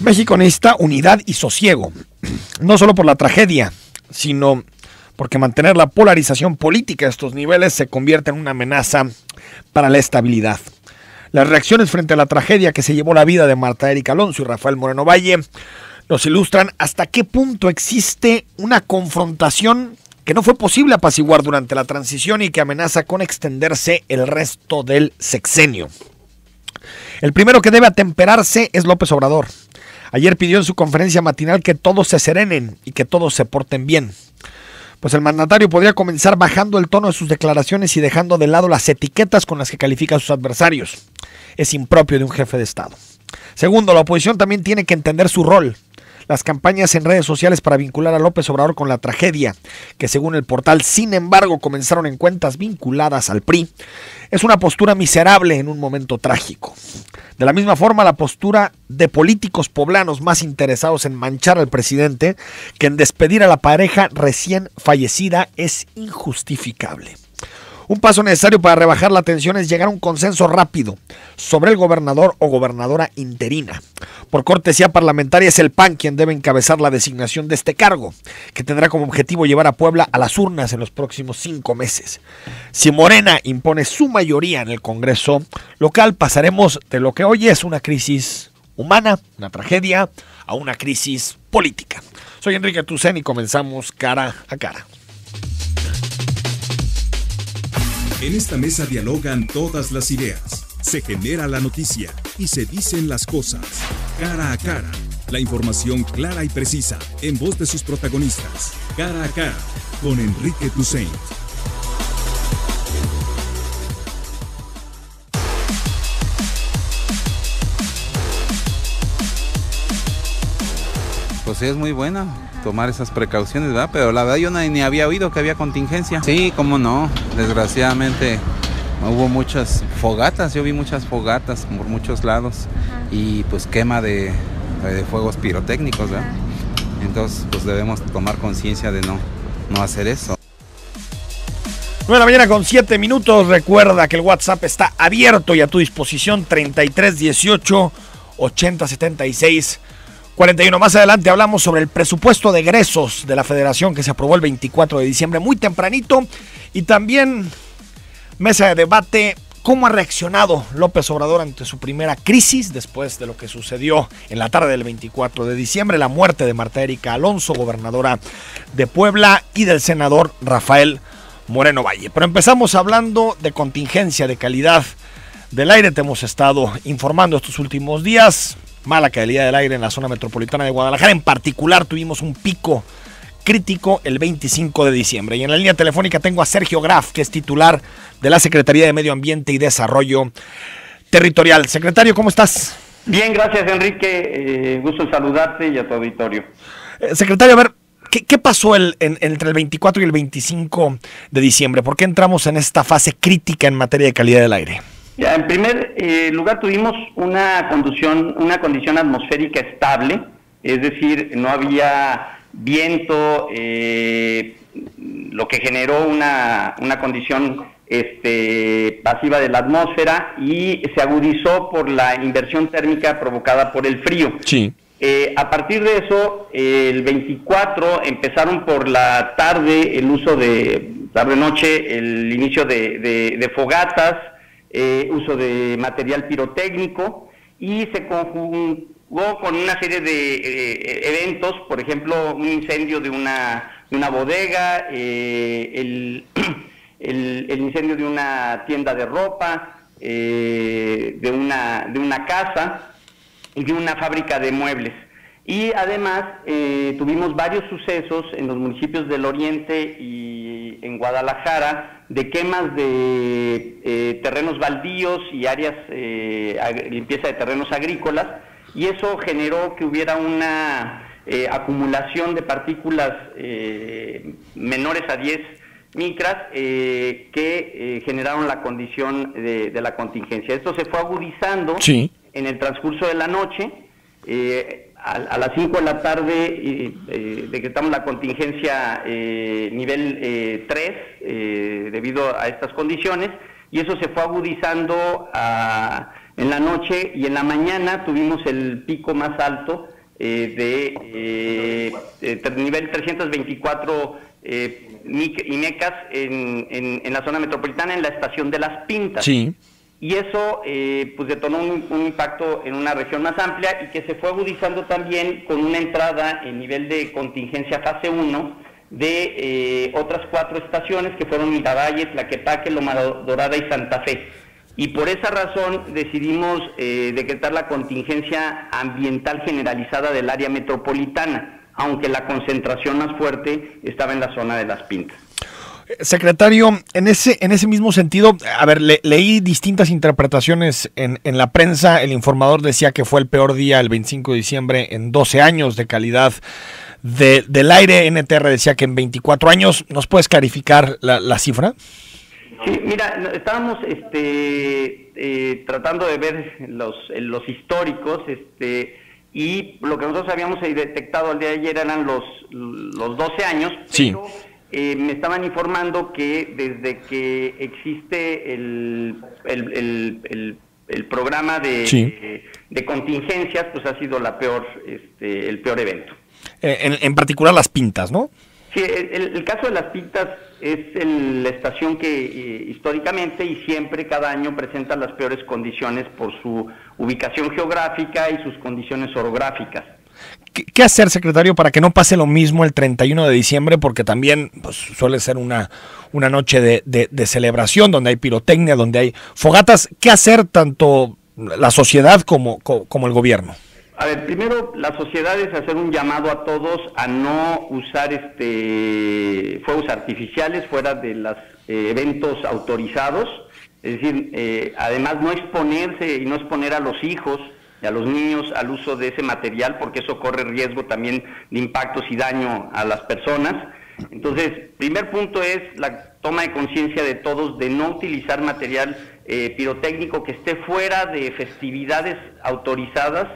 México necesita unidad y sosiego, no solo por la tragedia, sino porque mantener la polarización política a estos niveles se convierte en una amenaza para la estabilidad. Las reacciones frente a la tragedia que se llevó la vida de Marta Erika Alonso y Rafael Moreno Valle nos ilustran hasta qué punto existe una confrontación que no fue posible apaciguar durante la transición y que amenaza con extenderse el resto del sexenio. El primero que debe atemperarse es López Obrador. Ayer pidió en su conferencia matinal que todos se serenen y que todos se porten bien. Pues el mandatario podría comenzar bajando el tono de sus declaraciones y dejando de lado las etiquetas con las que califica a sus adversarios. Es impropio de un jefe de Estado. Segundo, la oposición también tiene que entender su rol. Las campañas en redes sociales para vincular a López Obrador con la tragedia, que según el portal, sin embargo, comenzaron en cuentas vinculadas al PRI, es una postura miserable en un momento trágico. De la misma forma, la postura de políticos poblanos más interesados en manchar al presidente que en despedir a la pareja recién fallecida es injustificable. Un paso necesario para rebajar la tensión es llegar a un consenso rápido sobre el gobernador o gobernadora interina. Por cortesía parlamentaria es el PAN quien debe encabezar la designación de este cargo, que tendrá como objetivo llevar a Puebla a las urnas en los próximos 5 meses. Si Morena impone su mayoría en el Congreso local, pasaremos de lo que hoy es una crisis humana, una tragedia, a una crisis política. Soy Enrique Tucen y comenzamos Cara a Cara. En esta mesa dialogan todas las ideas, se genera la noticia y se dicen las cosas. Cara a Cara, la información clara y precisa en voz de sus protagonistas. Cara a Cara, con Enrique Tucen. Pues es muy buena tomar esas precauciones, ¿verdad? Pero la verdad yo ni había oído que había contingencia. Sí, cómo no, desgraciadamente hubo muchas fogatas, yo vi muchas fogatas por muchos lados. Y pues quema de fuegos pirotécnicos, ¿verdad? Entonces pues debemos tomar conciencia de no hacer eso. 9 de la mañana con 7 minutos, recuerda que el WhatsApp está abierto y a tu disposición, 33 18 80 76 41. Más adelante hablamos sobre el presupuesto de egresos de la Federación que se aprobó el 24 de diciembre, muy tempranito. Y también mesa de debate, cómo ha reaccionado López Obrador ante su primera crisis después de lo que sucedió en la tarde del 24 de diciembre, la muerte de Marta Erika Alonso, gobernadora de Puebla, y del senador Rafael Moreno Valle. Pero empezamos hablando de contingencia, de calidad del aire. Te hemos estado informando estos últimos días. Mala calidad del aire en la zona metropolitana de Guadalajara. En particular tuvimos un pico crítico el 25 de diciembre. Y en la línea telefónica tengo a Sergio Graf, que es titular de la Secretaría de Medio Ambiente y Desarrollo Territorial. Secretario, ¿cómo estás? Bien, gracias Enrique. Gusto en saludarte y a tu auditorio. Secretario, a ver, ¿qué pasó entre el 24 y el 25 de diciembre? ¿Por qué entramos en esta fase crítica en materia de calidad del aire? Ya, en primer lugar tuvimos una condición atmosférica estable, es decir, no había viento, lo que generó una condición pasiva de la atmósfera, y se agudizó por la inversión térmica provocada por el frío. Sí. A partir de eso, el 24 empezaron por la tarde el uso de tarde-noche, el inicio de fogatas, uso de material pirotécnico, y se conjugó con una serie de eventos, por ejemplo, un incendio de una bodega, el incendio de una tienda de ropa, de una casa y de una fábrica de muebles. Y además tuvimos varios sucesos en los municipios del Oriente y en Guadalajara de quemas de terrenos baldíos y áreas, limpieza de terrenos agrícolas, y eso generó que hubiera una acumulación de partículas menores a 10 micras que generaron la condición de la contingencia. Esto se fue agudizando en el transcurso de la noche. A las 5 de la tarde decretamos la contingencia nivel 3 debido a estas condiciones, y eso se fue agudizando en la noche, y en la mañana tuvimos el pico más alto nivel 324 IMECAS en la zona metropolitana, en la estación de Las Pintas. Sí. Y eso pues detonó un impacto en una región más amplia y que se fue agudizando también con una entrada en nivel de contingencia fase 1 de otras 4 estaciones que fueron Miravalle, Tlaquepaque, Loma Dorada y Santa Fe. Y por esa razón decidimos decretar la contingencia ambiental generalizada del área metropolitana, aunque la concentración más fuerte estaba en la zona de Las Pintas. Secretario, en ese mismo sentido, a ver, leí distintas interpretaciones en la prensa. El Informador decía que fue el peor día el 25 de diciembre en 12 años de calidad del aire. NTR decía que en 24 años. ¿Nos puedes clarificar la cifra? Sí, mira, estábamos tratando de ver los históricos, y lo que nosotros habíamos detectado al día de ayer eran los 12 años, sí. Pero me estaban informando que desde que existe el programa de contingencias, pues ha sido el peor evento. En particular Las Pintas, ¿no? Sí, el caso de Las Pintas es la estación que históricamente y siempre cada año presenta las peores condiciones por su ubicación geográfica y sus condiciones orográficas. ¿Qué hacer, secretario, para que no pase lo mismo el 31 de diciembre? Porque también pues, suele ser una noche de celebración, donde hay pirotecnia, donde hay fogatas. ¿Qué hacer tanto la sociedad como el gobierno? A ver, primero la sociedad es hacer un llamado a todos a no usar fuegos artificiales fuera de los eventos autorizados. Es decir, además no exponerse y no exponer a los hijos y a los niños al uso de ese material, porque eso corre riesgo también de impactos y daño a las personas. Entonces, primer punto es la toma de conciencia de todos de no utilizar material pirotécnico que esté fuera de festividades autorizadas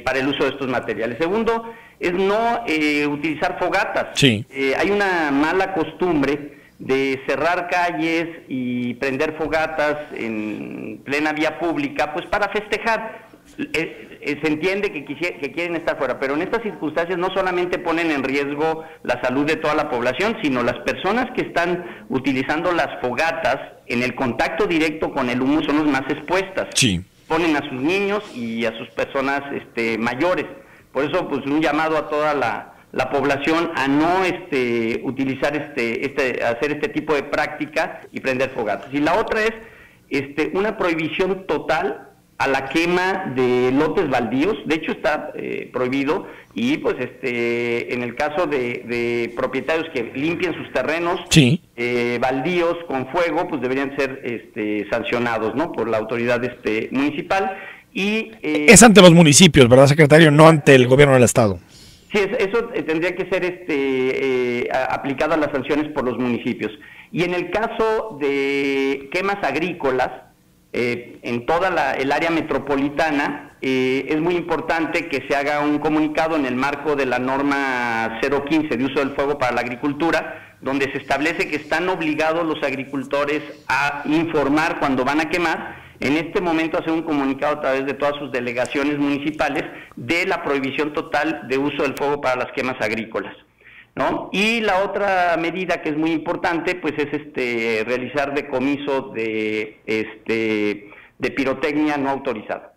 para el uso de estos materiales. Segundo, es no utilizar fogatas. Sí. Hay una mala costumbre de cerrar calles y prender fogatas en plena vía pública, pues para festejar. Se entiende que quieren estar fuera, pero en estas circunstancias no solamente ponen en riesgo la salud de toda la población, sino las personas que están utilizando las fogatas en el contacto directo con el humo son las más expuestas. Sí. Ponen a sus niños y a sus personas mayores. Por eso, pues un llamado a toda la población a no utilizar hacer este tipo de práctica y prender fogatas. Y la otra es una prohibición total a la quema de lotes baldíos. De hecho está prohibido, y pues en el caso de propietarios que limpien sus terrenos, sí, baldíos con fuego, pues deberían ser sancionados, ¿no?, por la autoridad municipal. Y es ante los municipios, ¿verdad, secretario? No ante el gobierno del estado. Sí, eso tendría que ser aplicadas las sanciones por los municipios. Y en el caso de quemas agrícolas, en toda el área metropolitana, es muy importante que se haga un comunicado en el marco de la norma 015 de uso del fuego para la agricultura, donde se establece que están obligados los agricultores a informar cuando van a quemar. En este momento hacer un comunicado a través de todas sus delegaciones municipales de la prohibición total de uso del fuego para las quemas agrícolas, ¿no? Y la otra medida que es muy importante, pues es realizar decomiso de pirotecnia no autorizada.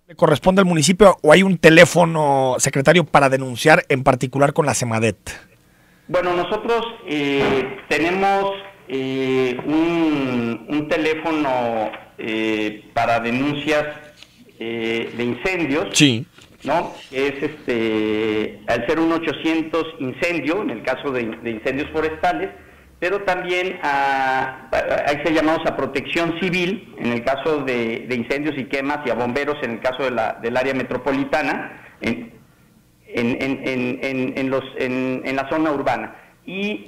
¿Le corresponde al municipio o hay un teléfono, secretario, para denunciar, en particular con la SEMADET? Bueno, nosotros tenemos un teléfono para denuncias de incendios. Sí. ¿No? Es al 01800 incendio, en el caso de incendios forestales, pero también hay que ser llamados a protección civil, en el caso de incendios y quemas, y a bomberos, en el caso del área metropolitana, en la zona urbana. Y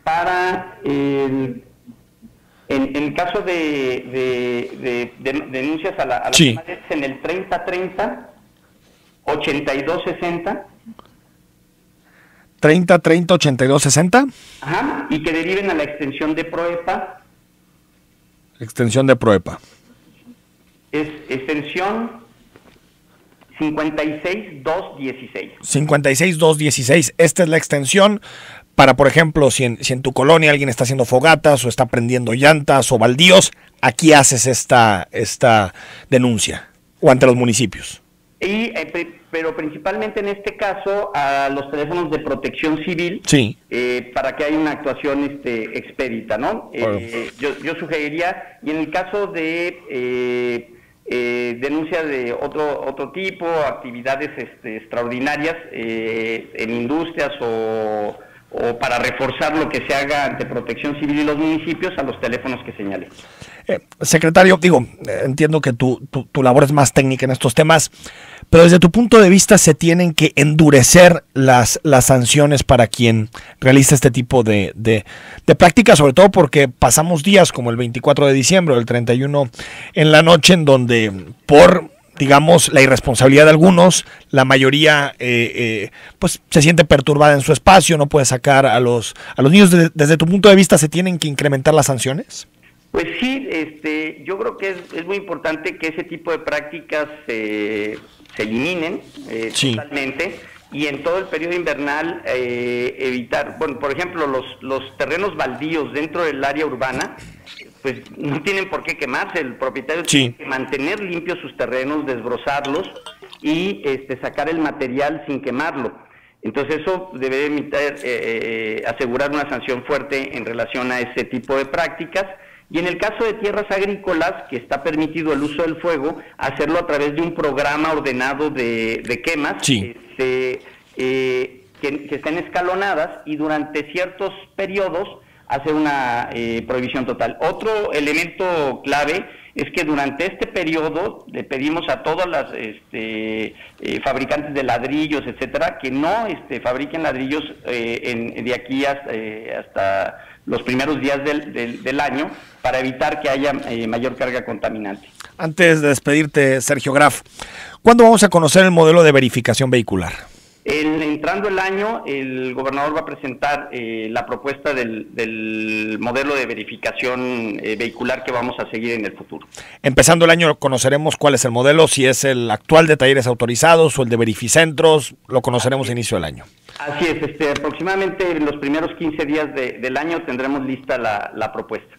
para en el caso de denuncias a la sí, en el 3030 8260 3030 8260. Ajá, y que deriven a la extensión de PROEPA. Extensión de PROEPA. Es extensión 56216. 56216. Esta es la extensión para, por ejemplo, si en tu colonia alguien está haciendo fogatas o está prendiendo llantas o baldíos, aquí haces esta denuncia o ante los municipios. Pero principalmente en este caso a los teléfonos de protección civil, sí, para que haya una actuación expedita, ¿no? Yo sugeriría, y en el caso de denuncia de otro tipo, actividades extraordinarias en industrias o para reforzar lo que se haga ante Protección Civil y los municipios, a los teléfonos que señale. Secretario, entiendo que tu labor es más técnica en estos temas, pero desde tu punto de vista se tienen que endurecer las sanciones para quien realiza este tipo de prácticas, sobre todo porque pasamos días como el 24 de diciembre o el 31 en la noche en donde por, digamos, la irresponsabilidad de algunos, la mayoría pues se siente perturbada en su espacio, no puede sacar a los niños. Desde tu punto de vista, ¿se tienen que incrementar las sanciones? Pues sí, yo creo que es muy importante que ese tipo de prácticas se eliminen totalmente, y en todo el periodo invernal evitar, bueno, por ejemplo, los terrenos baldíos dentro del área urbana, pues no tienen por qué quemarse. El propietario tiene que mantener limpios sus terrenos, desbrozarlos y sacar el material sin quemarlo. Entonces eso debe asegurar una sanción fuerte en relación a ese tipo de prácticas. Y en el caso de tierras agrícolas, que está permitido el uso del fuego, hacerlo a través de un programa ordenado de quemas, que estén escalonadas, y durante ciertos periodos hacer una prohibición total. Otro elemento clave es que durante este periodo le pedimos a todas las fabricantes de ladrillos, etcétera, que no fabriquen ladrillos de aquí hasta los primeros días del año, para evitar que haya mayor carga contaminante. Antes de despedirte, Sergio Graf, ¿cuándo vamos a conocer el modelo de verificación vehicular? Entrando el año, el gobernador va a presentar la propuesta del modelo de verificación vehicular que vamos a seguir en el futuro. Empezando el año conoceremos cuál es el modelo, si es el actual de talleres autorizados o el de verificentros, lo conoceremos a inicio del año. Así es, aproximadamente en los primeros 15 días del año tendremos lista la propuesta.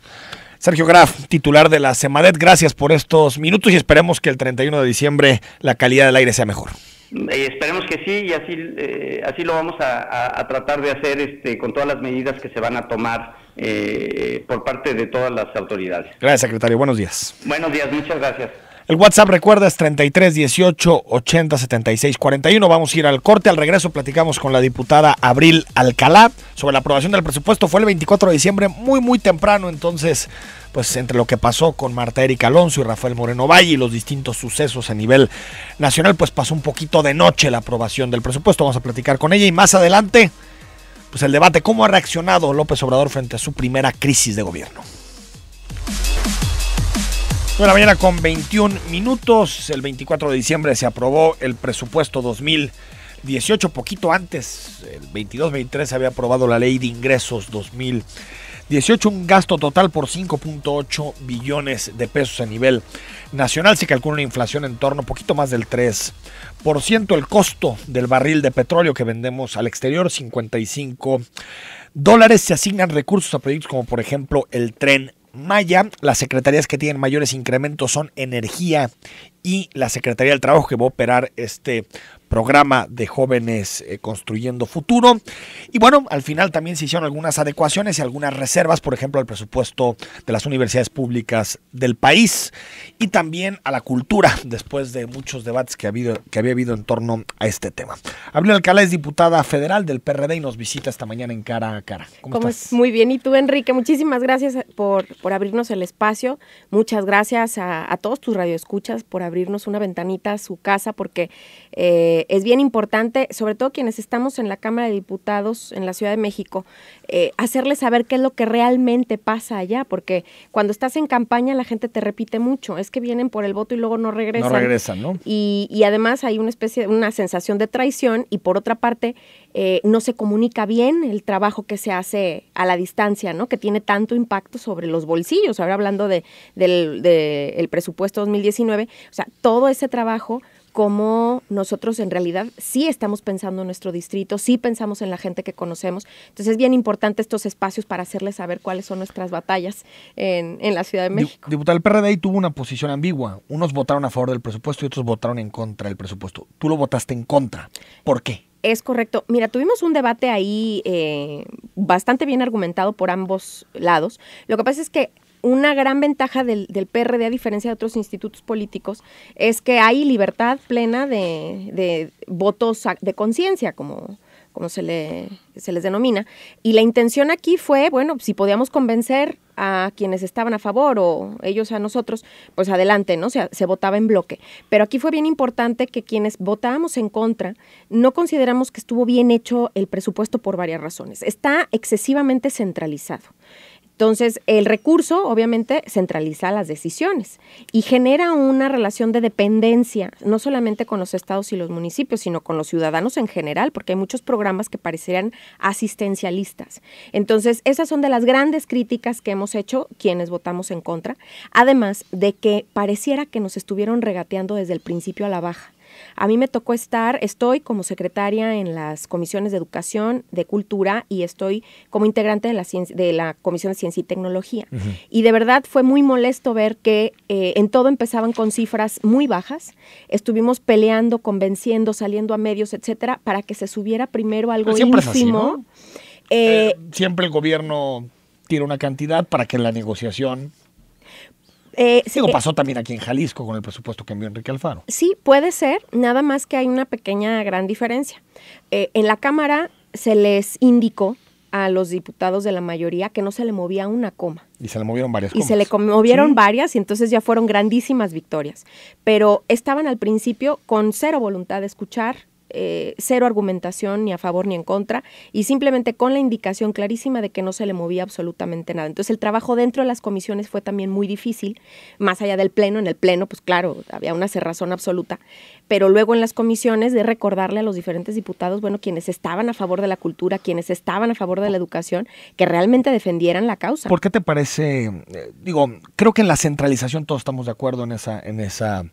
Sergio Graf, titular de la Semadet, gracias por estos minutos y esperemos que el 31 de diciembre la calidad del aire sea mejor. Esperemos que sí, y así lo vamos a tratar de hacer con todas las medidas que se van a tomar por parte de todas las autoridades. Gracias, secretario. Buenos días. Buenos días, muchas gracias. El WhatsApp, recuerda, es 33 18 80 76 41. Vamos a ir al corte. Al regreso platicamos con la diputada Abril Alcalá sobre la aprobación del presupuesto. Fue el 24 de diciembre, muy temprano, entonces, pues entre lo que pasó con Marta Erika Alonso y Rafael Moreno Valle y los distintos sucesos a nivel nacional, pues pasó un poquito de noche la aprobación del presupuesto. Vamos a platicar con ella y más adelante, pues el debate, cómo ha reaccionado López Obrador frente a su primera crisis de gobierno. Bueno, mañana con 21 minutos, el 24 de diciembre se aprobó el presupuesto 2018, poquito antes, el 22-23 se había aprobado la ley de ingresos 2018, un gasto total por 5.8 billones de pesos a nivel nacional. Se calcula una inflación en torno a poquito más del 3%. El costo del barril de petróleo que vendemos al exterior, $55. Se asignan recursos a proyectos como por ejemplo el Tren Maya. Las secretarías que tienen mayores incrementos son Energía y la Secretaría del Trabajo, que va a operar este programa de jóvenes construyendo futuro. Y bueno, al final también se hicieron algunas adecuaciones y algunas reservas, por ejemplo, al presupuesto de las universidades públicas del país y también a la cultura, después de muchos debates que había habido en torno a este tema. Abril Alcalá es diputada federal del PRD y nos visita esta mañana en Cara a Cara. ¿Cómo estás? Muy bien. Y tú, Enrique, muchísimas gracias por abrirnos el espacio. Muchas gracias a todos tus radioescuchas por abrirnos una ventanita a su casa, porque es bien importante, sobre todo quienes estamos en la Cámara de Diputados en la Ciudad de México, hacerles saber qué es lo que realmente pasa allá, porque cuando estás en campaña la gente te repite mucho, es que vienen por el voto y luego no regresan. No regresan, ¿no? Y además hay una sensación de traición, y por otra parte no se comunica bien el trabajo que se hace a la distancia, ¿no? Que tiene tanto impacto sobre los bolsillos. Ahora hablando del presupuesto 2019, o sea, todo ese trabajo cómo nosotros en realidad sí estamos pensando en nuestro distrito, sí pensamos en la gente que conocemos. Entonces es bien importante estos espacios para hacerles saber cuáles son nuestras batallas en la Ciudad de México. Diputada, el PRD ahí tuvo una posición ambigua. Unos votaron a favor del presupuesto y otros votaron en contra del presupuesto. Tú lo votaste en contra. ¿Por qué? Es correcto. Mira, tuvimos un debate ahí bastante bien argumentado por ambos lados. Lo que pasa es que una gran ventaja del PRD, a diferencia de otros institutos políticos, es que hay libertad plena de votos de conciencia, como se les denomina. Y la intención aquí fue, bueno, si podíamos convencer a quienes estaban a favor o ellos a nosotros, pues adelante, ¿no? O sea, se votaba en bloque. Pero aquí fue bien importante que quienes votábamos en contra no consideramos que estuvo bien hecho el presupuesto por varias razones. Está excesivamente centralizado. Entonces, el recurso obviamente centraliza las decisiones y genera una relación de dependencia, no solamente con los estados y los municipios, sino con los ciudadanos en general, porque hay muchos programas que parecerían asistencialistas. Entonces, esas son de las grandes críticas que hemos hecho quienes votamos en contra, además de que pareciera que nos estuvieron regateando desde el principio a la baja. A mí me tocó estoy como secretaria en las comisiones de educación, de cultura y estoy como integrante de la Comisión de Ciencia y Tecnología. Uh-huh. Y de verdad fue muy molesto ver que en todo empezaban con cifras muy bajas. Estuvimos peleando, convenciendo, saliendo a medios, etcétera, para que se subiera primero algo ínfimo. Es así, ¿no? Siempre el gobierno tira una cantidad para que la negociación... pasó también aquí en Jalisco con el presupuesto que envió Enrique Alfaro. Sí, puede ser, nada más que hay una pequeña gran diferencia. En la Cámara se les indicó a los diputados de la mayoría que no se le movía una coma. Y se le movieron varias comas. Y se le movieron varias y entonces ya fueron grandísimas victorias. Pero estaban al principio con cero voluntad de escuchar, cero argumentación ni a favor ni en contra y simplemente con la indicación clarísima de que no se le movía absolutamente nada. Entonces el trabajo dentro de las comisiones fue también muy difícil, más allá del pleno. En el pleno, pues claro, había una cerrazón absoluta, pero luego en las comisiones de recordarle a los diferentes diputados, bueno, quienes estaban a favor de la cultura, quienes estaban a favor de la educación, que realmente defendieran la causa. ¿Por qué te parece? Creo que en la centralización todos estamos de acuerdo en esa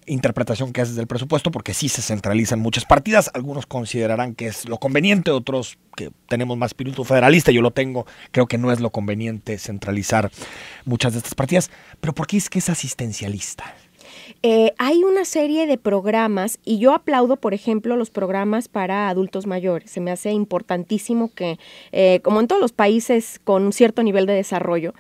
interpretación que haces del presupuesto, porque sí se centralizan muchas partidas. Algunos considerarán que es lo conveniente, otros que tenemos más espíritu federalista, yo lo tengo, creo que no es lo conveniente centralizar muchas de estas partidas. Pero ¿por qué es que es asistencialista? Hay una serie de programas y yo aplaudo, por ejemplo, los programas para adultos mayores. Se me hace importantísimo que, como en todos los países con un cierto nivel de desarrollo,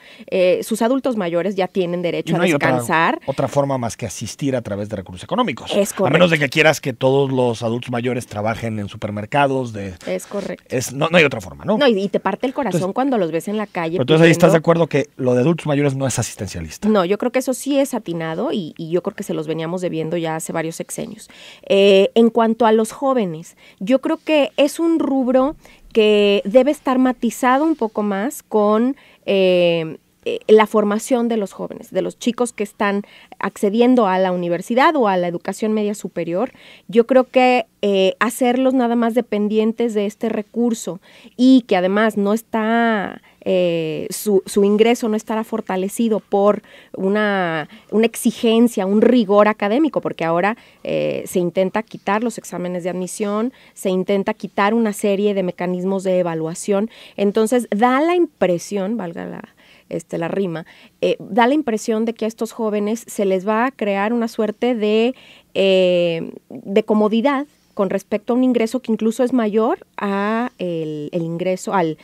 sus adultos mayores ya tienen derecho a descansar. Otra forma más que asistir a través de recursos económicos. Es correcto. A menos de que quieras que todos los adultos mayores trabajen en supermercados. Es correcto. No hay otra forma, ¿no? No, y te parte el corazón cuando los ves en la calle. Pero entonces ahí estás de acuerdo que lo de adultos mayores no es asistencialista. No, yo creo que eso sí es atinado y yo creo que se los veníamos debiendo ya hace varios sexenios. En cuanto a los jóvenes, yo creo que es un rubro que debe estar matizado un poco más con la formación de los jóvenes, de los chicos que están accediendo a la universidad o a la educación media superior. Yo creo que hacerlos nada más dependientes de este recurso y que además no está... su ingreso no estará fortalecido por una exigencia, un rigor académico, porque ahora se intenta quitar los exámenes de admisión, se intenta quitar una serie de mecanismos de evaluación. Entonces da la impresión, valga la rima, da la impresión de que a estos jóvenes se les va a crear una suerte de comodidad con respecto a un ingreso que incluso es mayor a el ingreso al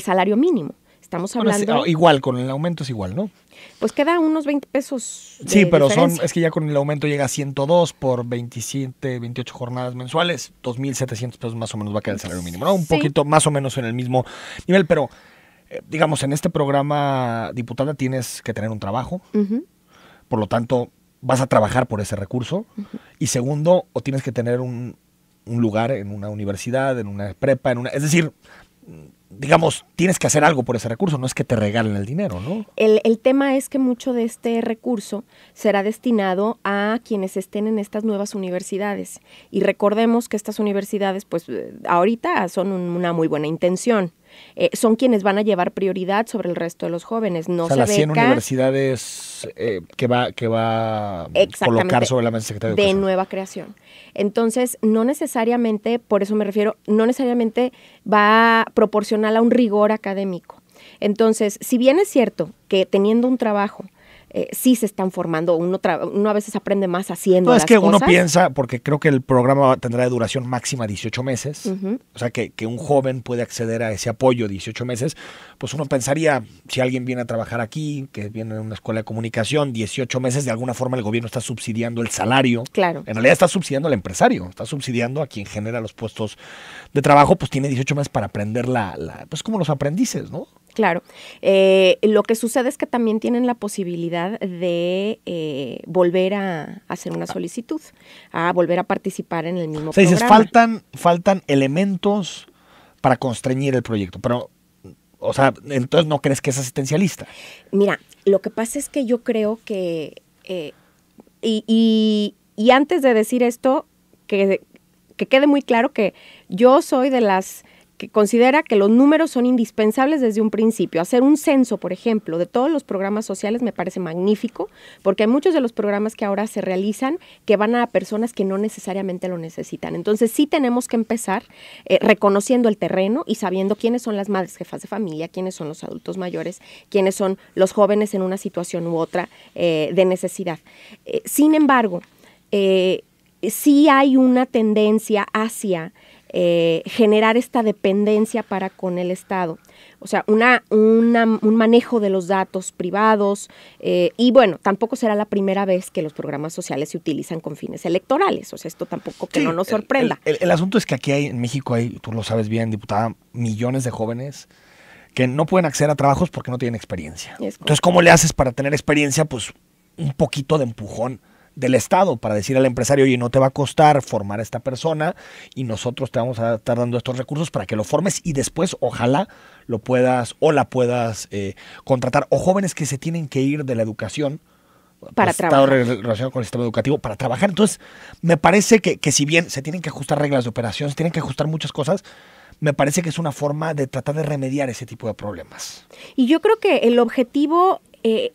salario mínimo. Estamos hablando... Bueno, igual, con el aumento es igual, ¿no? Pues queda unos 20 pesos de Sí, pero diferencia. es que ya con el aumento llega a 102 por 27, 28 jornadas mensuales, 2,700 pesos más o menos va a quedar el salario mínimo, ¿no? Un poquito más o menos en el mismo nivel, pero digamos, en este programa, diputada, tienes que tener un trabajo, por lo tanto, vas a trabajar por ese recurso, y segundo, o tienes que tener un lugar en una universidad, en una prepa, es decir, digamos, tienes que hacer algo por ese recurso, no es que te regalen el dinero, ¿no? El tema es que mucho de este recurso será destinado a quienes estén en estas nuevas universidades. Y recordemos que estas universidades, pues, ahorita son una muy buena intención, son quienes van a llevar prioridad sobre el resto de los jóvenes. No o sea, se las 100 beca universidades que va a colocar sobre la mesa el secretario de Educación. nueva creación. Entonces, no necesariamente, por eso me refiero, no necesariamente va proporcional a un rigor académico. Entonces, si bien es cierto que teniendo un trabajo, sí se están formando, uno a veces aprende más haciendo las cosas. No, es que uno cosas. piensa, porque creo que el programa tendrá de duración máxima 18 meses, o sea, que un joven puede acceder a ese apoyo 18 meses, pues uno pensaría, si alguien viene a trabajar aquí, que viene de una escuela de comunicación, 18 meses, de alguna forma el gobierno está subsidiando el salario. Claro. En realidad está subsidiando al empresario, está subsidiando a quien genera los puestos de trabajo, pues tiene 18 meses para aprender pues como los aprendices, ¿no? Claro. Lo que sucede es que también tienen la posibilidad de volver a hacer una solicitud, a volver a participar en el mismo programa. Dices, faltan elementos para constreñir el proyecto, pero, o sea, entonces ¿no crees que es asistencialista? Mira, lo que pasa es que yo creo que, y antes de decir esto, que quede muy claro que yo soy de las que considera que los números son indispensables desde un principio. Hacer un censo, por ejemplo, de todos los programas sociales me parece magnífico, porque hay muchos de los programas que ahora se realizan que van a personas que no necesariamente lo necesitan. Entonces sí tenemos que empezar reconociendo el terreno y sabiendo quiénes son las madres jefas de familia, quiénes son los adultos mayores, quiénes son los jóvenes en una situación u otra de necesidad. Sin embargo, sí hay una tendencia hacia generar esta dependencia para con el Estado. O sea, un manejo de los datos privados y bueno, tampoco será la primera vez que los programas sociales se utilizan con fines electorales. O sea, esto tampoco que no nos sorprenda. El asunto es que aquí en México hay, tú lo sabes bien, diputada, millones de jóvenes que no pueden acceder a trabajos porque no tienen experiencia. Entonces, ¿cómo le haces para tener experiencia? Pues un poquito de empujón del Estado para decir al empresario, oye, no te va a costar formar a esta persona y nosotros te vamos a estar dando estos recursos para que lo formes y después ojalá lo puedas o la puedas contratar. O jóvenes que se tienen que ir de la educación para trabajar. Relacionado con el sistema educativo para trabajar. Entonces, me parece que si bien se tienen que ajustar reglas de operación, se tienen que ajustar muchas cosas, me parece que es una forma de tratar de remediar ese tipo de problemas. Y yo creo que el objetivo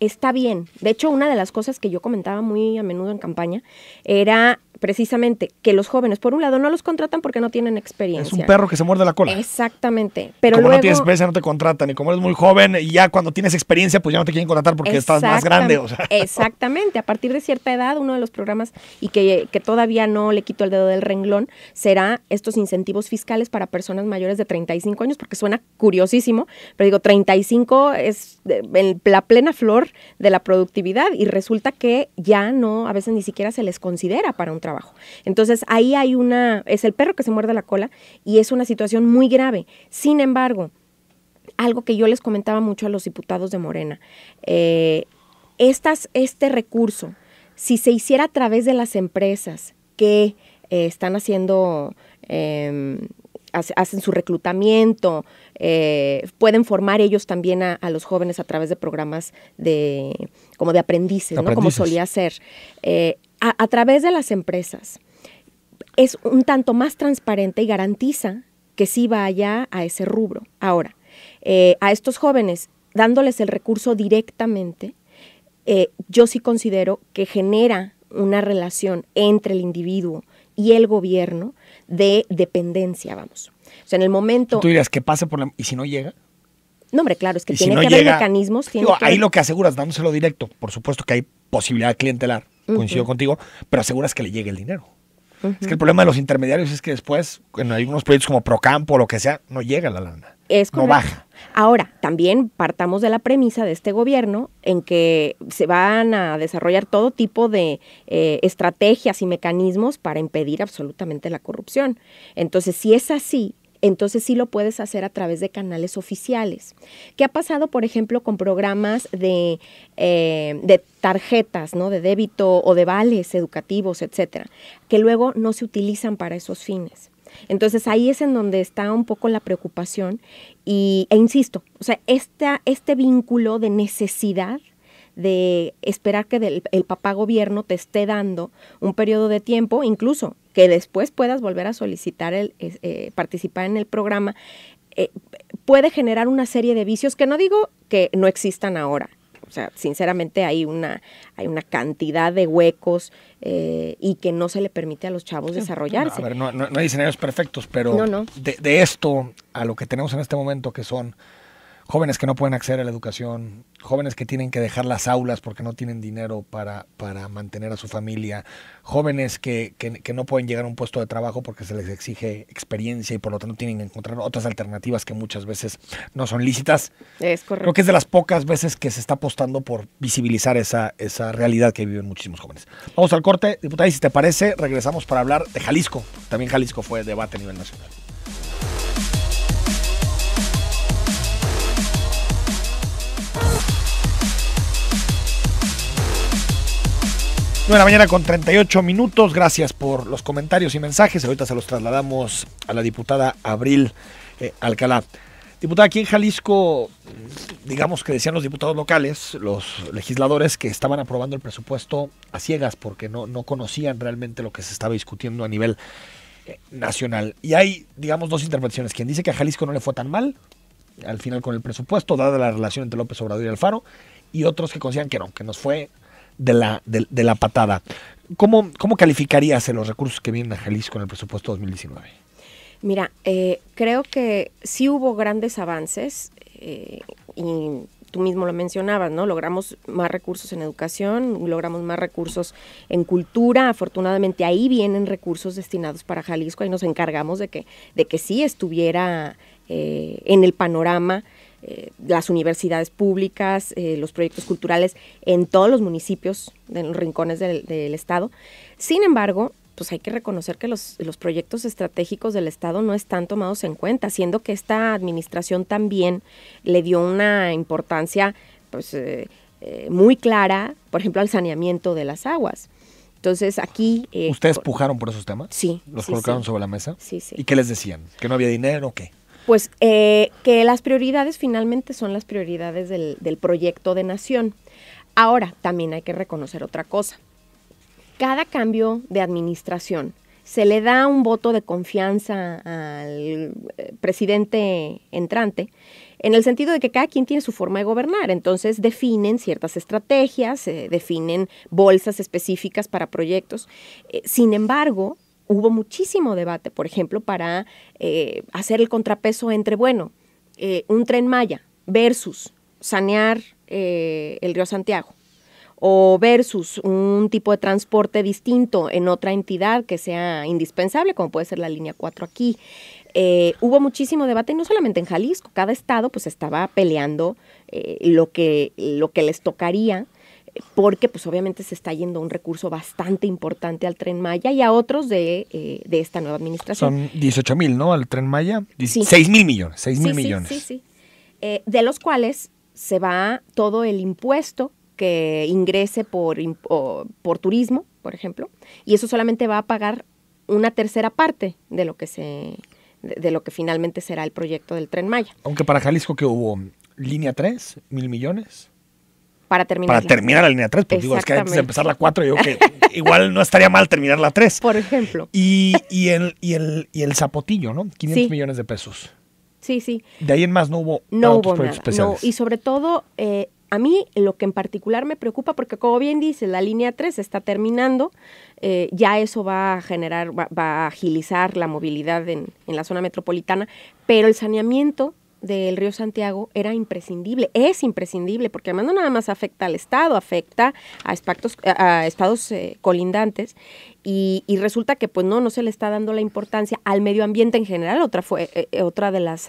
está bien. De hecho, una de las cosas que yo comentaba muy a menudo en campaña era precisamente que los jóvenes, por un lado, no los contratan porque no tienen experiencia. Es un perro que se muerde la cola. Exactamente. Pero como luego, no tienes experiencia, no te contratan. Y como eres muy joven, y ya cuando tienes experiencia, pues ya no te quieren contratar porque estás más grande. O sea. Exactamente. A partir de cierta edad, uno de los programas, y que todavía no le quito el dedo del renglón, será estos incentivos fiscales para personas mayores de 35 años, porque suena curiosísimo, pero digo, 35 es la plena flor de la productividad y resulta que ya no, a veces ni siquiera se les considera para un trabajo. Entonces ahí hay es el perro que se muerde la cola y es una situación muy grave. Sin embargo, algo que yo les comentaba mucho a los diputados de Morena, este recurso, si se hiciera a través de las empresas que están haciendo hacen su reclutamiento, pueden formar ellos también a los jóvenes a través de programas como de aprendices, ¿no? Como solía ser. A través de las empresas es un tanto más transparente y garantiza que sí vaya a ese rubro. Ahora, a estos jóvenes, dándoles el recurso directamente, yo sí considero que genera una relación entre el individuo y el gobierno de dependencia, vamos. O sea, en el momento... ¿Tú dirías que pase por ¿y si no llega? No, hombre, claro, es que tiene que haber mecanismos. Ahí lo que aseguras, dándoselo directo, por supuesto que hay posibilidad clientelar, coincido contigo, pero aseguras que le llegue el dinero. Es que el problema de los intermediarios es que después, en algunos proyectos como Procampo o lo que sea, no llega la lana. No baja. Ahora, también partamos de la premisa de este gobierno en que se van a desarrollar todo tipo de estrategias y mecanismos para impedir absolutamente la corrupción. Entonces, si es así, entonces sí lo puedes hacer a través de canales oficiales. ¿Qué ha pasado, por ejemplo, con programas de tarjetas, ¿no? De débito o de vales educativos, etcétera, que luego no se utilizan para esos fines? Entonces ahí es en donde está un poco la preocupación e insisto, o sea, este vínculo de necesidad de esperar que el papá gobierno te esté dando un periodo de tiempo, incluso que después puedas volver a solicitar participar en el programa, puede generar una serie de vicios que no digo que no existan ahora. O sea, sinceramente hay una cantidad de huecos y que no se le permite a los chavos desarrollarse. A ver, no hay escenarios perfectos, pero de esto a lo que tenemos en este momento, que son jóvenes que no pueden acceder a la educación, jóvenes que tienen que dejar las aulas porque no tienen dinero para mantener a su familia, jóvenes que no pueden llegar a un puesto de trabajo porque se les exige experiencia y por lo tanto tienen que encontrar otras alternativas que muchas veces no son lícitas. Es correcto. Creo que es de las pocas veces que se está apostando por visibilizar esa realidad que viven muchísimos jóvenes. Vamos al corte, diputada, y si te parece, regresamos para hablar de Jalisco. También Jalisco fue debate a nivel nacional. 9 de la mañana con 38 minutos. Gracias por los comentarios y mensajes. Ahorita se los trasladamos a la diputada Abril Alcalá. Diputada, aquí en Jalisco, digamos que decían los diputados locales, los legisladores, que estaban aprobando el presupuesto a ciegas porque no conocían realmente lo que se estaba discutiendo a nivel nacional. Y hay, digamos, dos interpretaciones. Quien dice que a Jalisco no le fue tan mal al final con el presupuesto, dada la relación entre López Obrador y Alfaro, y otros que consideran que no, que nos fue de la patada. ¿Cómo calificarías los recursos que vienen a Jalisco en el presupuesto 2019? Mira, creo que sí hubo grandes avances y tú mismo lo mencionabas, ¿no? Logramos más recursos en educación, logramos más recursos en cultura. Afortunadamente ahí vienen recursos destinados para Jalisco. Ahí nos encargamos de que sí estuviera en el panorama las universidades públicas, los proyectos culturales en todos los municipios, en los rincones del estado. Sin embargo, pues hay que reconocer que los proyectos estratégicos del estado no están tomados en cuenta, siendo que esta administración también le dio una importancia pues muy clara, por ejemplo, al saneamiento de las aguas. Entonces aquí... ¿Ustedes pujaron por esos temas? Sí. ¿Los colocaron sobre la mesa? Sí. ¿Y qué les decían? ¿Que no había dinero o qué? Pues que las prioridades finalmente son las prioridades del proyecto de nación. Ahora, también hay que reconocer otra cosa. Cada cambio de administración se le da un voto de confianza al presidente entrante, en el sentido de que cada quien tiene su forma de gobernar. Entonces definen ciertas estrategias, definen bolsas específicas para proyectos. Sin embargo, hubo muchísimo debate, por ejemplo, para hacer el contrapeso entre, un Tren Maya versus sanear el río Santiago, o versus un tipo de transporte distinto en otra entidad que sea indispensable, como puede ser la línea 4 aquí. Hubo muchísimo debate, y no solamente en Jalisco, cada estado pues estaba peleando lo que les tocaría, porque pues obviamente se está yendo un recurso bastante importante al Tren Maya y a otros de esta nueva administración. Son 18,000, ¿no? Al Tren Maya. Sí. 6,000 millones. 6,000 millones. Sí. De los cuales se va todo el impuesto que ingrese por turismo, por ejemplo, y eso solamente va a pagar una tercera parte de lo que finalmente será el proyecto del Tren Maya. Aunque para Jalisco, que hubo línea 3, 1,000 millones. Para terminar la línea 3, porque digo, es que antes de empezar la 4, yo que igual no estaría mal terminar la 3. Por ejemplo. Y el Zapotillo, ¿no? 500 millones de pesos. Sí. De ahí en más no hubo proyectos especiales. No, y sobre todo, a mí lo que en particular me preocupa, porque como bien dice, la línea 3 está terminando, ya eso va a agilizar la movilidad en la zona metropolitana, pero el saneamiento del río Santiago era imprescindible, es imprescindible, porque además no nada más afecta al estado, afecta a estados colindantes, y resulta que pues no se le está dando la importancia al medio ambiente en general. Otra de las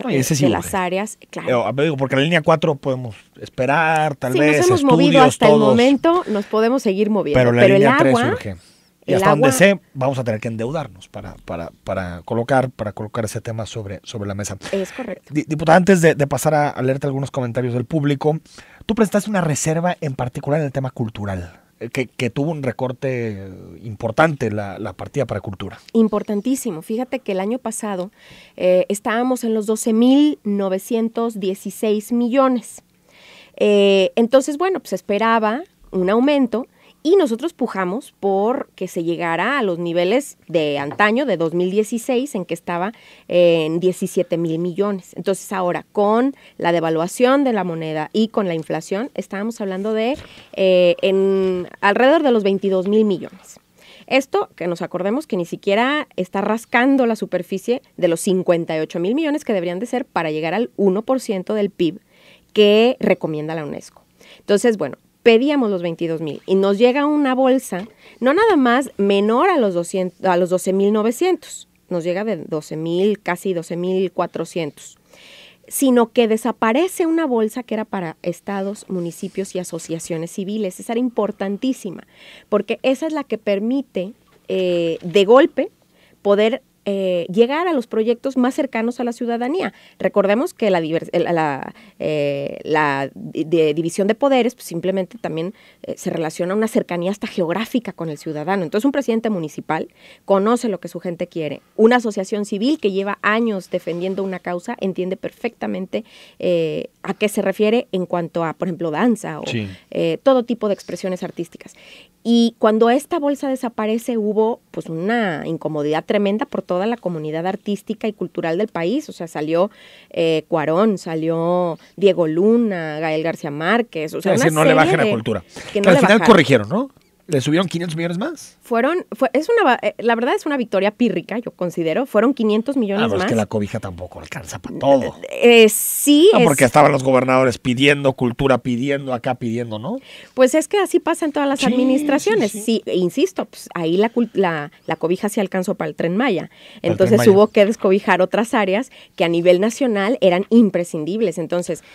áreas, claro. Porque la línea 4 podemos esperar, tal vez, nos hemos estudios, movido hasta todos, el momento, nos podemos seguir moviendo, pero la línea 3 agua, surge. Y hasta donde sé, vamos a tener que endeudarnos para colocar ese tema sobre la mesa. Es correcto. Diputada, antes de pasar a leerte algunos comentarios del público, tú presentaste una reserva en particular en el tema cultural, que tuvo un recorte importante la partida para cultura. Importantísimo. Fíjate que el año pasado estábamos en los 12,916 millones. Entonces, pues esperaba un aumento. Y nosotros pujamos por que se llegara a los niveles de antaño, de 2016, en que estaba en 17,000 millones. Entonces ahora, con la devaluación de la moneda y con la inflación, estábamos hablando de en alrededor de los 22,000 millones. Esto, que nos acordemos que ni siquiera está rascando la superficie de los 58,000 millones que deberían de ser para llegar al 1% del PIB que recomienda la UNESCO. Entonces, bueno, pedíamos los 22,000 y nos llega una bolsa, no nada más menor a los 12,900, nos llega de 12,000, casi 12,400, sino que desaparece una bolsa que era para estados, municipios y asociaciones civiles. Esa era importantísima, porque esa es la que permite de golpe poder llegar a los proyectos más cercanos a la ciudadanía. Recordemos que la división de poderes pues, simplemente también se relaciona a una cercanía hasta geográfica con el ciudadano. Entonces un presidente municipal conoce lo que su gente quiere. Una asociación civil que lleva años defendiendo una causa entiende perfectamente a qué se refiere en cuanto a, por ejemplo, danza o todo tipo de expresiones artísticas. Y cuando esta bolsa desaparece hubo pues una incomodidad tremenda por toda la comunidad artística y cultural del país. O sea, salió Cuarón, salió Diego Luna, Gael García Márquez. O sea, es decir, no le bajen a cultura. Que al final corrigieron, ¿no? ¿Le subieron 500 millones más? La verdad es una victoria pírrica, yo considero. Fueron 500 millones más. Es que la cobija tampoco alcanza para todo. Sí. No, porque estaban los gobernadores pidiendo, cultura pidiendo, acá pidiendo, ¿no? Pues es que así pasa en todas las administraciones. Sí, insisto, pues ahí la cobija sí alcanzó para el Tren Maya. Entonces hubo que descobijar otras áreas que a nivel nacional eran imprescindibles. Entonces,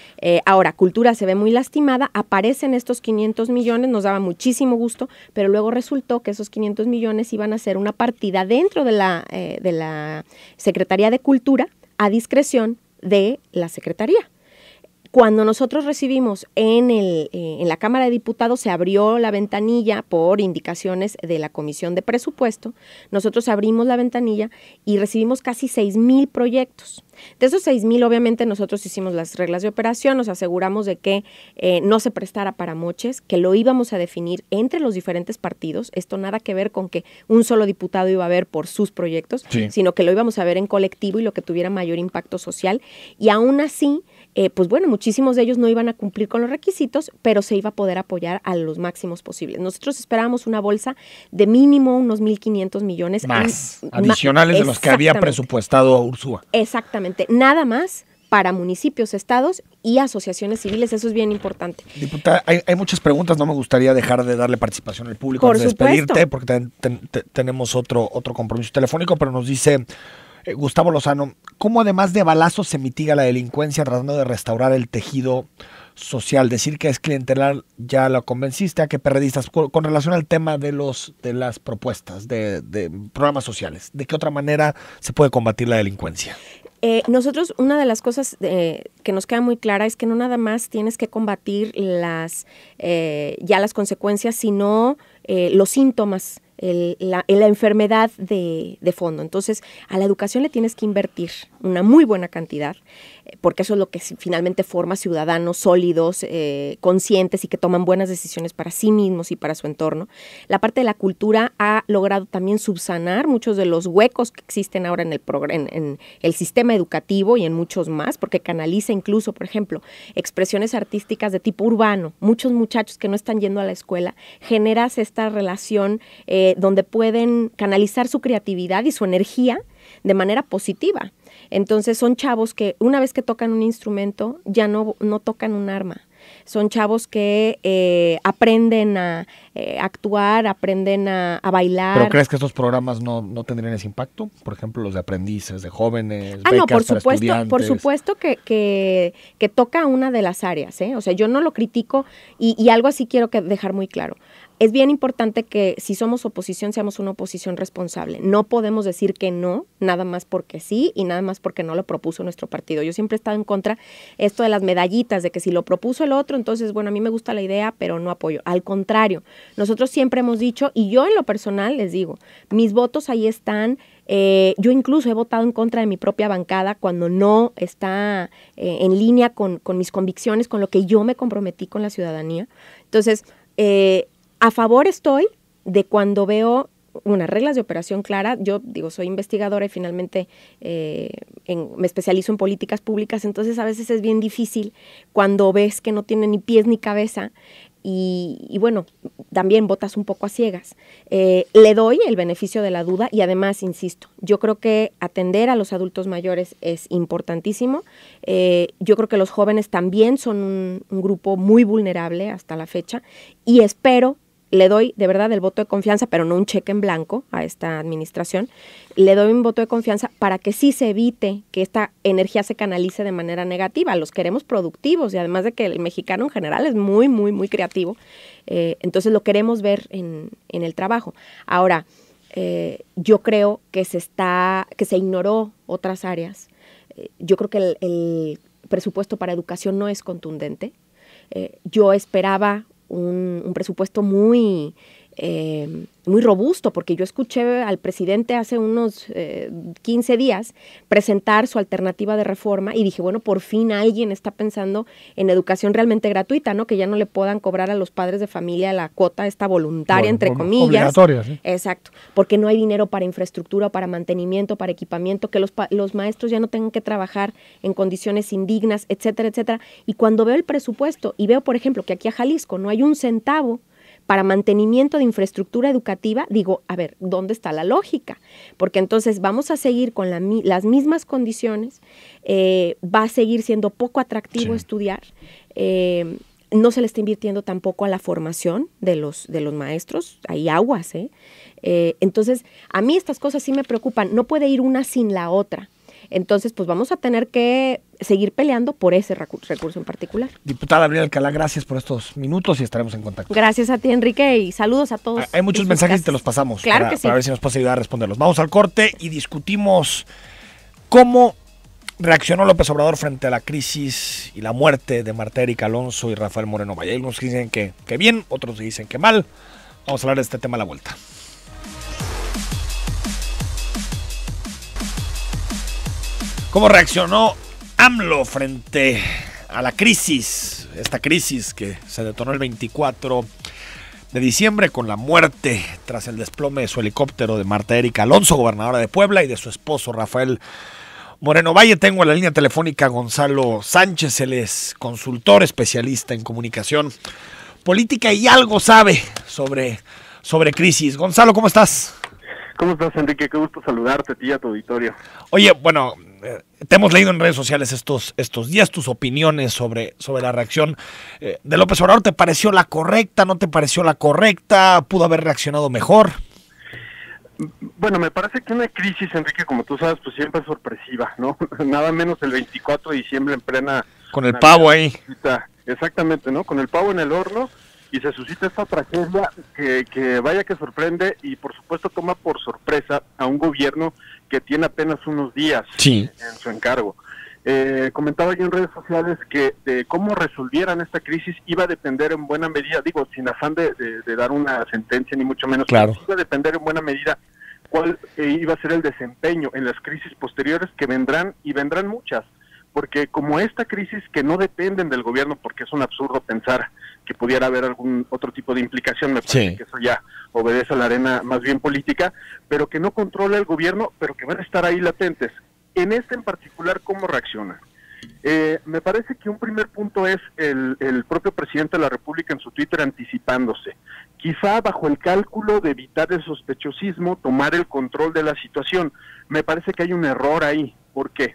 ahora, cultura se ve muy lastimada, aparecen estos 500 millones, nos daba muchísimo gusto, pero luego resultó que esos 500 millones iban a ser una partida dentro de la Secretaría de Cultura a discreción de la Secretaría. Cuando nosotros recibimos en la Cámara de Diputados, se abrió la ventanilla por indicaciones de la Comisión de Presupuesto, nosotros abrimos la ventanilla y recibimos casi 6,000 proyectos. De esos 6,000, obviamente, nosotros hicimos las reglas de operación, nos aseguramos de que no se prestara para moches, que lo íbamos a definir entre los diferentes partidos. Esto nada que ver con que un solo diputado iba a ver por sus proyectos, sino que lo íbamos a ver en colectivo y lo que tuviera mayor impacto social. Y aún así, pues bueno, muchísimos de ellos no iban a cumplir con los requisitos, pero se iba a poder apoyar a los máximos posibles. Nosotros esperábamos una bolsa de mínimo unos 1,500 millones. Más, adicionales de los que había presupuestado Ursúa. Exactamente. Nada más para municipios, estados y asociaciones civiles, eso es bien importante. Diputada, hay muchas preguntas, no me gustaría dejar de darle participación al público antes de despedirte, porque tenemos otro compromiso telefónico, pero nos dice Gustavo Lozano, ¿cómo además de balazos se mitiga la delincuencia tratando de restaurar el tejido social? Decir que es clientelar ya lo convenciste, a que perredistas, con relación al tema de las propuestas de programas sociales, ¿de qué otra manera se puede combatir la delincuencia? Nosotros, una de las cosas que nos queda muy clara es que no nada más tienes que combatir las consecuencias, sino los síntomas, la enfermedad de fondo. Entonces, a la educación le tienes que invertir una muy buena cantidad, porque eso es lo que finalmente forma ciudadanos sólidos, conscientes y que toman buenas decisiones para sí mismos y para su entorno. La parte de la cultura ha logrado también subsanar muchos de los huecos que existen ahora en el sistema educativo y en muchos más, porque canaliza incluso, por ejemplo, expresiones artísticas de tipo urbano. Muchos muchachos que no están yendo a la escuela, generas esta relación donde pueden canalizar su creatividad y su energía de manera positiva. Entonces son chavos que una vez que tocan un instrumento ya no tocan un arma. Son chavos que aprenden a actuar, aprenden a bailar. ¿Pero crees que estos programas no tendrían ese impacto? Por ejemplo, los de aprendices, de jóvenes, becas no, por para supuesto, estudiantes. por supuesto que toca una de las áreas, ¿eh? O sea, yo no lo critico y algo así quiero dejar muy claro. Es bien importante que si somos oposición, seamos una oposición responsable. No podemos decir que no, nada más porque sí y nada más porque no lo propuso nuestro partido. Yo siempre he estado en contra esto de las medallitas, de que si lo propuso el otro, entonces, bueno, a mí me gusta la idea, pero no apoyo. Al contrario, nosotros siempre hemos dicho, y yo en lo personal les digo, mis votos ahí están. Yo incluso he votado en contra de mi propia bancada cuando no está en línea con mis convicciones, con lo que yo me comprometí con la ciudadanía. Entonces, A favor estoy de cuando veo unas reglas de operación clara. Yo digo, soy investigadora y finalmente me especializo en políticas públicas, entonces a veces es bien difícil cuando ves que no tiene ni pies ni cabeza y bueno, también votas un poco a ciegas. Le doy el beneficio de la duda y además, insisto, yo creo que atender a los adultos mayores es importantísimo. Yo creo que los jóvenes también son un grupo muy vulnerable hasta la fecha y espero, le doy de verdad el voto de confianza, pero no un cheque en blanco a esta administración. Le doy un voto de confianza para que sí se evite que esta energía se canalice de manera negativa. Los queremos productivos y además de que el mexicano en general es muy, muy, muy creativo. Entonces lo queremos ver en el trabajo. Ahora, yo creo que se ignoró otras áreas. Yo creo que el presupuesto para educación no es contundente. Yo esperaba un presupuesto muy robusto, porque yo escuché al presidente hace unos 15 días presentar su alternativa de reforma y dije, bueno, por fin alguien está pensando en educación realmente gratuita, ¿no? Que ya no le puedan cobrar a los padres de familia la cuota esta voluntaria, entre comillas. Obligatoria, sí. Exacto, porque no hay dinero para infraestructura, para mantenimiento, para equipamiento, que los maestros ya no tengan que trabajar en condiciones indignas, etcétera, etcétera. Y cuando veo el presupuesto y veo, por ejemplo, que aquí a Jalisco no hay un centavo para mantenimiento de infraestructura educativa, digo, a ver, ¿dónde está la lógica? Porque entonces vamos a seguir con las mismas condiciones, va a seguir siendo poco atractivo estudiar, no se le está invirtiendo tampoco a la formación de los maestros, hay aguas, entonces, a mí estas cosas sí me preocupan, no puede ir una sin la otra. Entonces, pues vamos a tener que seguir peleando por ese recurso en particular. Diputada Abril Alcalá, gracias por estos minutos y estaremos en contacto. Gracias a ti, Enrique, y saludos a todos. Hay muchos mensajes y te los pasamos claro que sí, para ver si nos puedes ayudar a responderlos. Vamos al corte y discutimos cómo reaccionó López Obrador frente a la crisis y la muerte de Marta Erika Alonso y Rafael Moreno Valle. Hay unos que dicen que bien, otros dicen que mal. Vamos a hablar de este tema a la vuelta. ¿Cómo reaccionó AMLO frente a la crisis? Esta crisis que se detonó el 24 de diciembre con la muerte tras el desplome de su helicóptero de Marta Erika Alonso, gobernadora de Puebla, y de su esposo Rafael Moreno Valle. Tengo en la línea telefónica a Gonzalo Sánchez, él es consultor, especialista en comunicación política y algo sabe sobre crisis. Gonzalo, ¿cómo estás? ¿Cómo estás, Enrique? Qué gusto saludarte a ti y a tu auditorio. Oye, bueno, te hemos leído en redes sociales estos días tus opiniones sobre la reacción de López Obrador. ¿Te pareció la correcta? ¿No te pareció la correcta? ¿Pudo haber reaccionado mejor? Bueno, me parece que una crisis, Enrique, como tú sabes, pues siempre es sorpresiva, ¿no? Nada menos el 24 de diciembre en plena... Con el pavo ahí. Exactamente, ¿no? Con el pavo en el horno. Y se suscita esta tragedia que vaya que sorprende y por supuesto toma por sorpresa a un gobierno que tiene apenas unos días en su encargo. Comentaba yo en redes sociales que de cómo resolvieran esta crisis iba a depender en buena medida, digo, sin afán de dar una sentencia ni mucho menos, claro, iba a depender en buena medida cuál iba a ser el desempeño en las crisis posteriores que vendrán, y vendrán muchas. Porque como esta crisis que no dependen del gobierno, porque es un absurdo pensar que pudiera haber algún otro tipo de implicación, me parece que eso ya obedece a la arena más bien política, pero que no controla el gobierno, pero que van a estar ahí latentes. En este en particular, ¿cómo reaccionan? Me parece que un primer punto es el propio presidente de la República en su Twitter anticipándose. Quizá bajo el cálculo de evitar el sospechosismo, tomar el control de la situación. Me parece que hay un error ahí. ¿Por qué?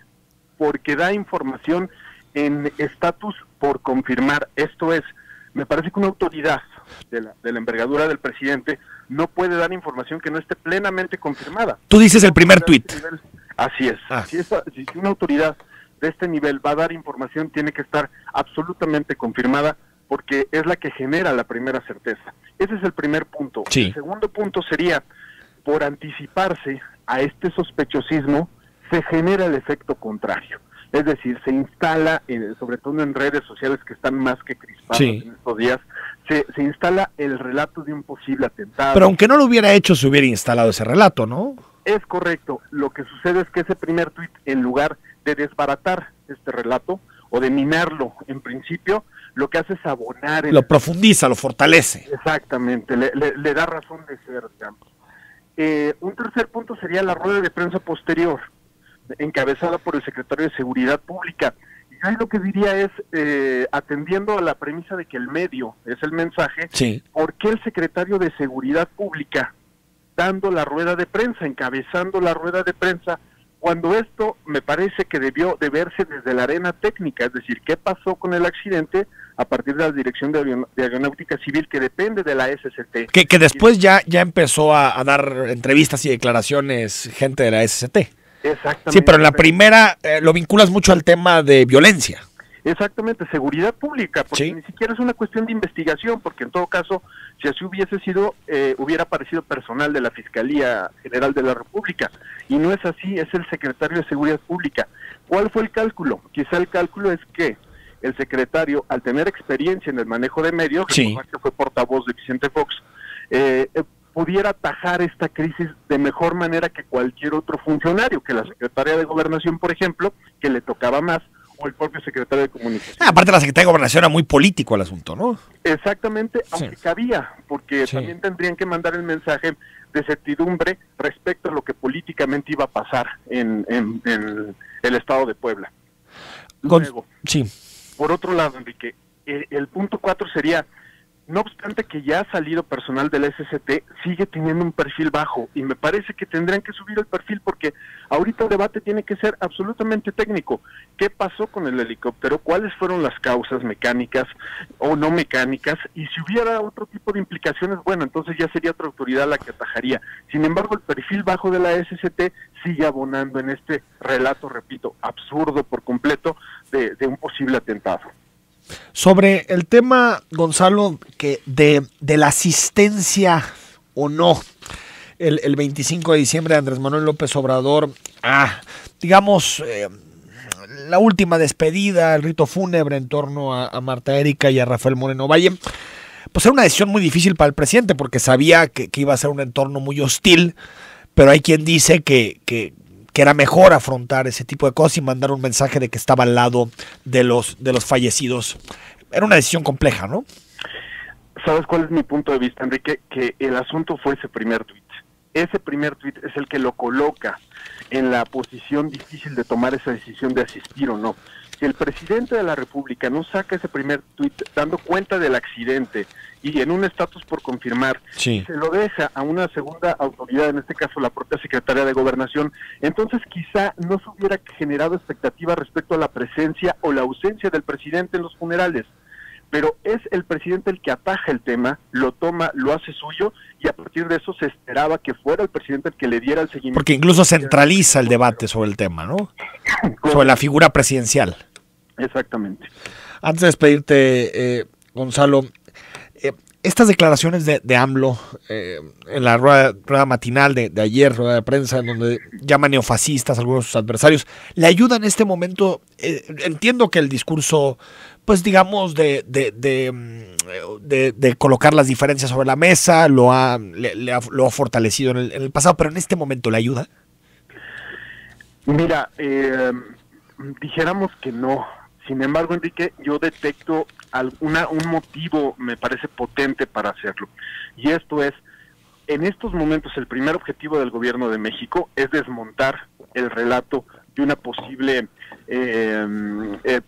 Porque da información en estatus por confirmar. Esto es, me parece que una autoridad de la envergadura del presidente no puede dar información que no esté plenamente confirmada. Tú dices el primer tuit. Así es. Si una autoridad de este nivel va a dar información, tiene que estar absolutamente confirmada, porque es la que genera la primera certeza. Ese es el primer punto. Sí. El segundo punto sería, por anticiparse a este sospechosismo, se genera el efecto contrario. Es decir, se instala, sobre todo en redes sociales que están más que crispadas en estos días, se instala el relato de un posible atentado. Pero aunque no lo hubiera hecho, se hubiera instalado ese relato, ¿no? Es correcto. Lo que sucede es que ese primer tuit, en lugar de desbaratar este relato o de minarlo en principio, lo que hace es abonar. Lo profundiza, lo fortalece. Exactamente, le da razón de ser, digamos. Un tercer punto sería la rueda de prensa posterior, encabezada por el secretario de Seguridad Pública. Y ahí lo que diría es, atendiendo a la premisa de que el medio es el mensaje, sí. ¿Por qué el secretario de Seguridad Pública dando la rueda de prensa, encabezando la rueda de prensa, cuando esto me parece que debió de verse desde la arena técnica? Es decir, ¿qué pasó con el accidente a partir de la Dirección de Aeronáutica Civil, que depende de la SCT? Que después ya empezó a dar entrevistas y declaraciones gente de la SCT. Exactamente. Sí, pero en la primera lo vinculas mucho al tema de violencia. Exactamente, seguridad pública, porque sí. Ni siquiera es una cuestión de investigación, porque en todo caso, si así hubiese sido, hubiera aparecido personal de la Fiscalía General de la República, y no es así, es el secretario de Seguridad Pública. ¿Cuál fue el cálculo? Quizá el cálculo es que el secretario, al tener experiencia en el manejo de medios, sí. Que fue portavoz de Vicente Fox, pudiera atajar esta crisis de mejor manera que cualquier otro funcionario, que la secretaria de Gobernación, por ejemplo, que le tocaba más, o el propio secretario de Comunicación. Aparte, la secretaria de Gobernación era muy político el asunto, ¿no? Exactamente, aunque cabía, porque también tendrían que mandar el mensaje de certidumbre respecto a lo que políticamente iba a pasar en el estado de Puebla. Luego, por otro lado, Enrique, el punto 4 sería, no obstante que ya ha salido personal del SCT, sigue teniendo un perfil bajo, y me parece que tendrían que subir el perfil, porque ahorita el debate tiene que ser absolutamente técnico. ¿Qué pasó con el helicóptero? ¿Cuáles fueron las causas mecánicas o no mecánicas? Y si hubiera otro tipo de implicaciones, bueno, entonces ya sería otra autoridad la que atajaría. Sin embargo, el perfil bajo de la SCT sigue abonando en este relato, repito, absurdo por completo, de un posible atentado. Sobre el tema, Gonzalo, que de la asistencia o no, el 25 de diciembre de Andrés Manuel López Obrador, digamos, la última despedida, el rito fúnebre en torno a Marta Erika y a Rafael Moreno Valle, pues era una decisión muy difícil para el presidente, porque sabía que iba a ser un entorno muy hostil, pero hay quien dice que era mejor afrontar ese tipo de cosas y mandar un mensaje de que estaba al lado de los fallecidos. Era una decisión compleja, ¿no? ¿Sabes cuál es mi punto de vista, Enrique? Que el asunto fue ese primer tuit. Ese primer tuit es el que lo coloca en la posición difícil de tomar esa decisión de asistir o no. Si el presidente de la República no saca ese primer tuit dando cuenta del accidente y en un estatus por confirmar, se lo deja a una segunda autoridad, en este caso la propia Secretaría de Gobernación, entonces quizá no se hubiera generado expectativa respecto a la presencia o la ausencia del presidente en los funerales. Pero es el presidente el que ataja el tema, lo toma, lo hace suyo, y a partir de eso se esperaba que fuera el presidente el que le diera el seguimiento. Porque incluso centraliza el debate sobre el tema, ¿no? Sobre la figura presidencial. Exactamente. Antes de despedirte, Gonzalo, estas declaraciones de AMLO en la rueda matinal de ayer, rueda de prensa, en donde llama neofascistas a algunos de sus adversarios, ¿le ayuda en este momento? Entiendo que el discurso, pues digamos, de colocar las diferencias sobre la mesa lo ha fortalecido en el pasado, pero en este momento ¿le ayuda? Mira, dijéramos que no. Sin embargo, Enrique, yo detecto un motivo, me parece potente para hacerlo. Y esto es, en estos momentos el primer objetivo del gobierno de México es desmontar el relato de una posible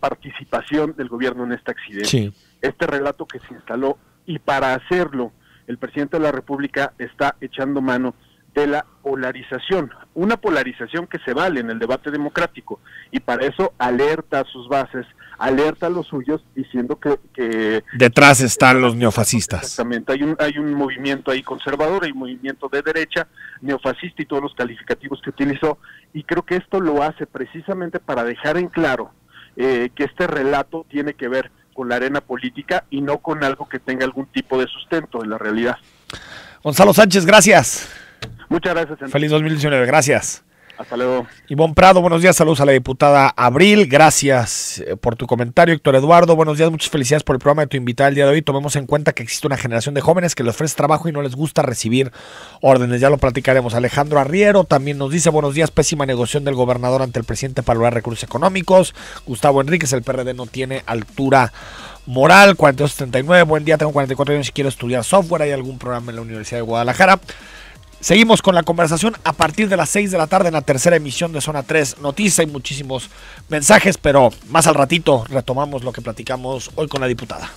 participación del gobierno en este accidente. Sí. Este relato que se instaló, y para hacerlo, el presidente de la República está echando mano de la polarización, una polarización que se vale en el debate democrático, y para eso alerta a sus bases, alerta a los suyos, diciendo que detrás están los neofascistas. Exactamente, hay un movimiento ahí conservador, hay un movimiento de derecha, neofascista y todos los calificativos que utilizó, y creo que esto lo hace precisamente para dejar en claro que este relato tiene que ver con la arena política y no con algo que tenga algún tipo de sustento en la realidad. Gonzalo Sánchez, gracias. Muchas gracias, Enrique. Feliz 2019, gracias. Hasta luego. Ivonne Prado, buenos días, saludos a la diputada Abril, gracias por tu comentario. Héctor Eduardo, buenos días, muchas felicidades por el programa de tu invitada el día de hoy. Tomemos en cuenta que existe una generación de jóvenes que les ofrece trabajo y no les gusta recibir órdenes, ya lo platicaremos. Alejandro Arriero también nos dice, buenos días, pésima negociación del gobernador ante el presidente para lograr recursos económicos. Gustavo Enríquez, el PRD no tiene altura moral. 4279, buen día, tengo 44 años y quiero estudiar software, ¿hay algún programa en la Universidad de Guadalajara? Seguimos con la conversación a partir de las 6 de la tarde en la tercera emisión de Zona 3 Noticias. Hay muchísimos mensajes, pero más al ratito retomamos lo que platicamos hoy con la diputada.